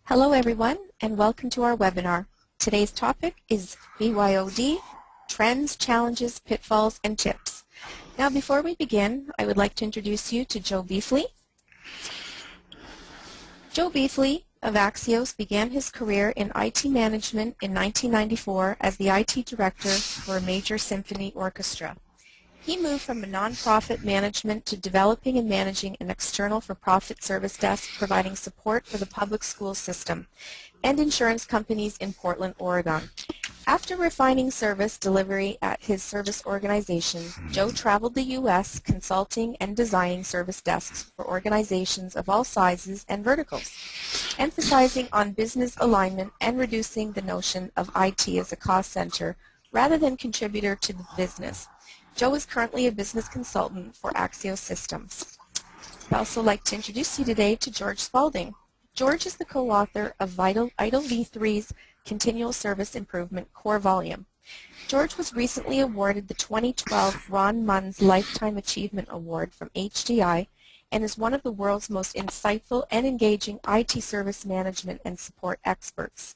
Hello everyone and welcome to our webinar. Today's topic is BYOD, Trends, Challenges, Pitfalls, and Tips. Now before we begin, I would like to introduce you to Joe Beefley. Joe Beefley of Axios began his career in IT management in 1994 as the IT director for a major symphony orchestra. He moved from a nonprofit management to developing and managing an external for-profit service desk providing support for the public school system and insurance companies in Portland, Oregon. After refining service delivery at his service organization, Joe traveled the U.S. consulting and designing service desks for organizations of all sizes and verticals, emphasizing on business alignment and reducing the notion of IT as a cost center rather than contributor to the business. Joe is currently a business consultant for Axios Systems. I'd also like to introduce you today to George Spalding. George is the co-author of ITIL V3's Continual Service Improvement Core Volume. George was recently awarded the 2012 Ron Munn's Lifetime Achievement Award from HDI and is one of the world's most insightful and engaging IT service management and support experts.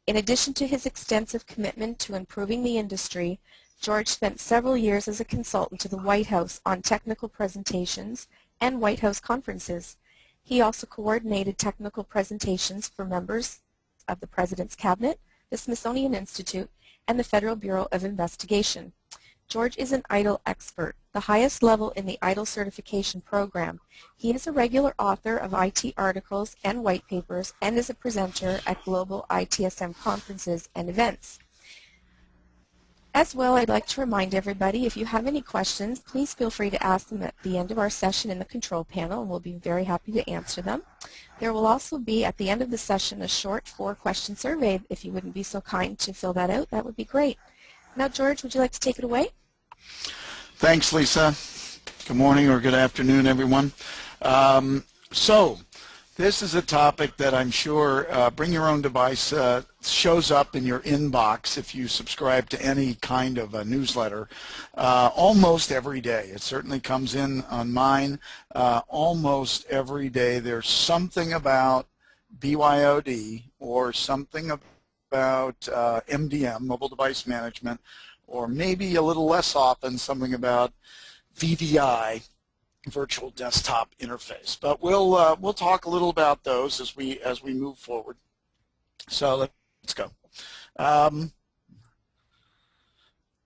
In addition to his extensive commitment to improving the industry, George spent several years as a consultant to the White House on technical presentations and White House conferences. He also coordinated technical presentations for members of the President's Cabinet, the Smithsonian Institute, and the Federal Bureau of Investigation. George is an ITIL expert, the highest level in the ITIL certification program. He is a regular author of IT articles and white papers and is a presenter at global ITSM conferences and events. As well, I'd like to remind everybody, if you have any questions, please feel free to ask them at the end of our session in the control panel, and we'll be very happy to answer them. There will also be, at the end of the session, a short 4-question survey. If you wouldn't be so kind to fill that out, that would be great. Now, George, would you like to take it away? Thanks, Lisa. Good morning or good afternoon, everyone. This is a topic that I'm sure Bring Your Own Device shows up in your inbox if you subscribe to any kind of a newsletter almost every day. It certainly comes in on mine almost every day. There's something about BYOD or something about MDM, mobile device management, or maybe a little less often something about VDI, virtual desktop interface. But we'll talk a little about those as we move forward. So let's go.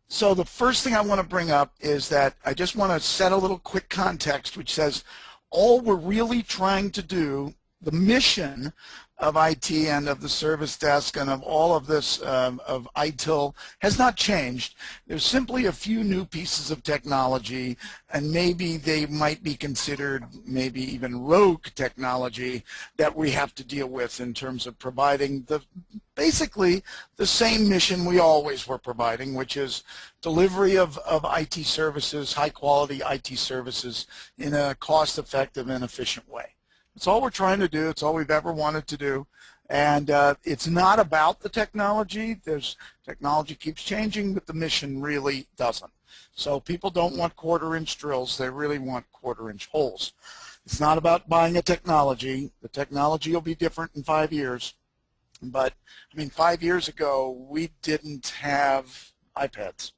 So the first thing I want to bring up is that I just want to set a little quick context which says all we're really trying to do, the mission of IT and of the service desk and of all of this of ITIL has not changed. There's simply a few new pieces of technology, and maybe they might be considered maybe even rogue technology that we have to deal with in terms of providing basically the same mission we always were providing, which is delivery of IT services, high quality IT services in a cost-effective and efficient way. It's all we're trying to do. It's all we've ever wanted to do. And it's not about the technology. Technology keeps changing, but the mission really doesn't. So people don't want quarter-inch drills. They really want quarter-inch holes. It's not about buying a technology. The technology will be different in 5 years. But, I mean, 5 years ago, we didn't have iPads.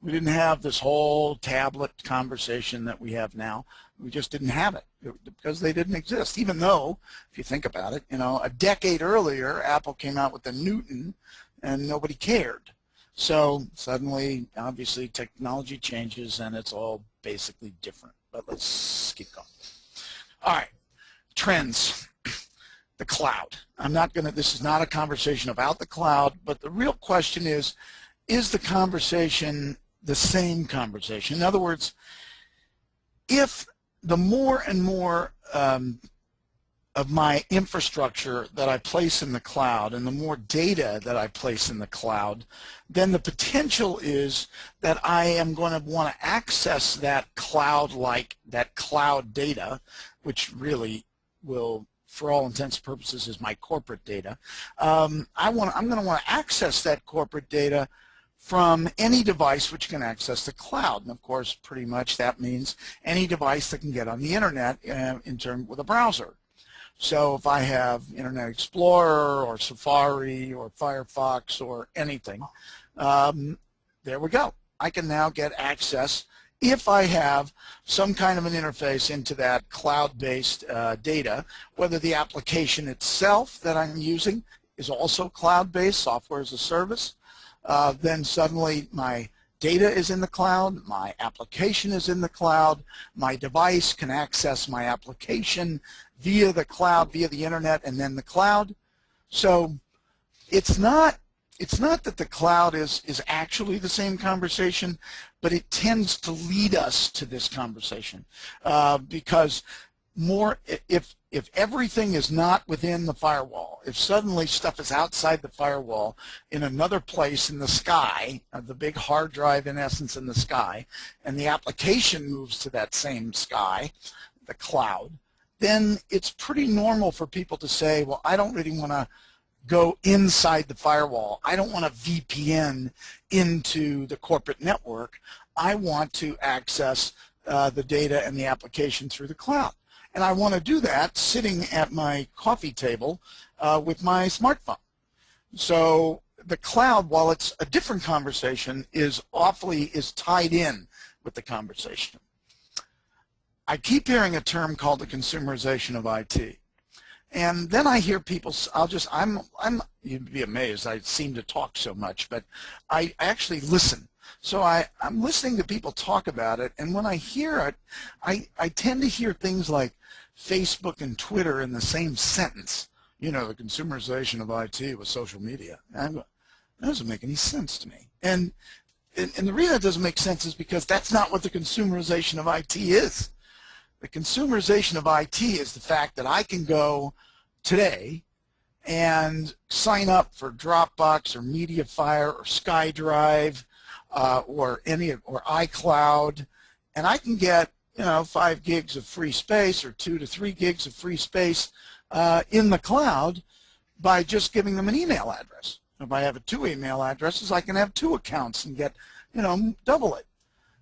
We didn't have this whole tablet conversation that we have now. We just didn't have it because they didn't exist, even though, if you think about it, you know, a decade earlier, Apple came out with the Newton and nobody cared. So suddenly, obviously, technology changes and it's all basically different. But let's keep going. All right, trends. The cloud. This is not a conversation about the cloud, but the real question is the conversation the same conversation? In other words, if the more and more of my infrastructure that I place in the cloud and the more data that I place in the cloud, then the potential is that I am going to want to access that cloud data, which really will, for all intents and purposes, is my corporate data. I'm going to want to access that corporate data from any device which can access the cloud. And of course, pretty much that means any device that can get on the internet with a browser. So if I have Internet Explorer or Safari or Firefox or anything, there we go. I can now get access if I have some kind of an interface into that cloud-based data, whether the application itself that I'm using is also cloud-based, software as a service, then suddenly my data is in the cloud, my application is in the cloud, my device can access my application via the cloud, via the internet, and then the cloud. So it's not that the cloud is actually the same conversation, but it tends to lead us to this conversation because if everything is not within the firewall, if suddenly stuff is outside the firewall in another place in the sky, the big hard drive in essence in the sky, and the application moves to that same sky, the cloud, then it's pretty normal for people to say, well, I don't really want to go inside the firewall. I don't want to VPN into the corporate network. I want to access the data and the application through the cloud. And I want to do that sitting at my coffee table with my smartphone. So the cloud, while it's a different conversation, is tied in with the conversation. I keep hearing a term called the consumerization of IT. And then I hear people, you'd be amazed, I seem to talk so much, but I actually listen. So I'm listening to people talk about it, and when I hear it, I tend to hear things like Facebook and Twitter in the same sentence. You know, the consumerization of IT with social media. And that doesn't make any sense to me. And the reason it doesn't make sense is because that's not what the consumerization of IT is. The consumerization of IT is the fact that I can go today and sign up for Dropbox or MediaFire or SkyDrive or iCloud, and I can get 5 gigs of free space or 2 to 3 gigs of free space in the cloud by just giving them an email address. If I have 2 email addresses, I can have 2 accounts and get double it.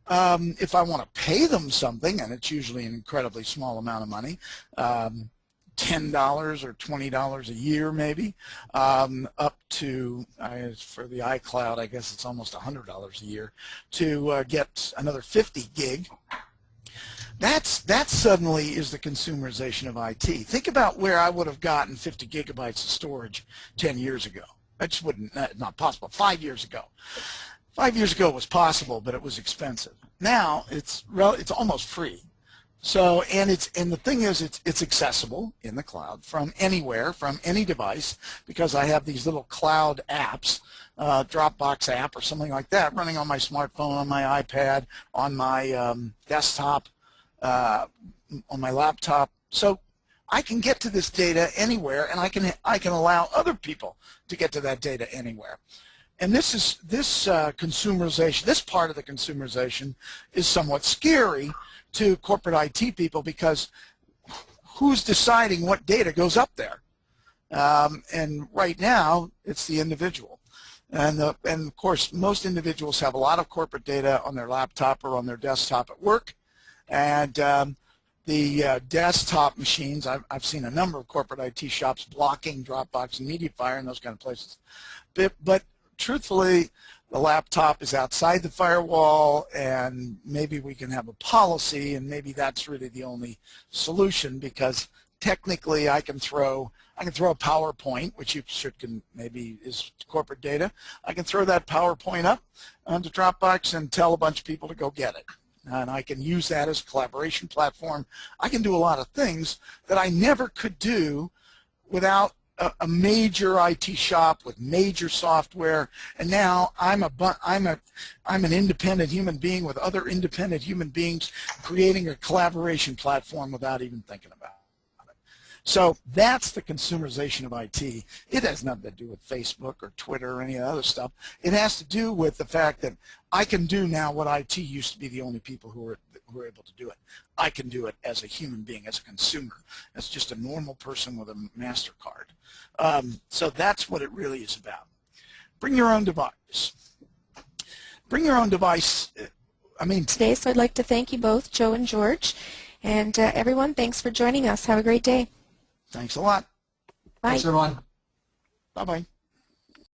If I want to pay them something, and it's usually an incredibly small amount of money, $10 or $20 a year maybe, up to, for the iCloud, I guess it's almost $100 a year, to get another 50 gig. That suddenly is the consumerization of IT. Think about where I would have gotten 50 gigabytes of storage 10 years ago. That just not possible. 5 years ago. 5 years ago it was possible, but it was expensive. Now it's almost free. So and the thing is it's accessible in the cloud from anywhere, from any device, because I have these little cloud apps, Dropbox app or something like that, running on my smartphone, on my iPad, on my desktop, on my laptop. So I can get to this data anywhere, and I can allow other people to get to that data anywhere. And this consumerization, this part of the consumerization is somewhat scary to corporate IT people, because who's deciding what data goes up there? And right now, it's the individual. And of course, most individuals have a lot of corporate data on their laptop or on their desktop at work. And the desktop machines, I've seen a number of corporate IT shops blocking Dropbox and MediaFire and those kind of places. But truthfully, the laptop is outside the firewall, and maybe we can have a policy, and maybe that's really the only solution, because technically I can throw a PowerPoint, which maybe is corporate data. I can throw that PowerPoint up onto Dropbox and tell a bunch of people to go get it. And I can use that as a collaboration platform. I can do a lot of things that I never could do without a major IT shop with major software. And now I'm an independent human being with other independent human beings creating a collaboration platform without even thinking about it. So that's the consumerization of IT. It has nothing to do with Facebook or Twitter or any other stuff. It has to do with the fact that I can do now what IT used to be the only people who were able to do it. I can do it as a human being, as a consumer, as just a normal person with a MasterCard. So that's what it really is about. Bring your own device. Bring your own device. Today, so I'd like to thank you both, Joe and George. And everyone, thanks for joining us. Have a great day. Thanks a lot. Bye. Thanks, everyone. Bye-bye.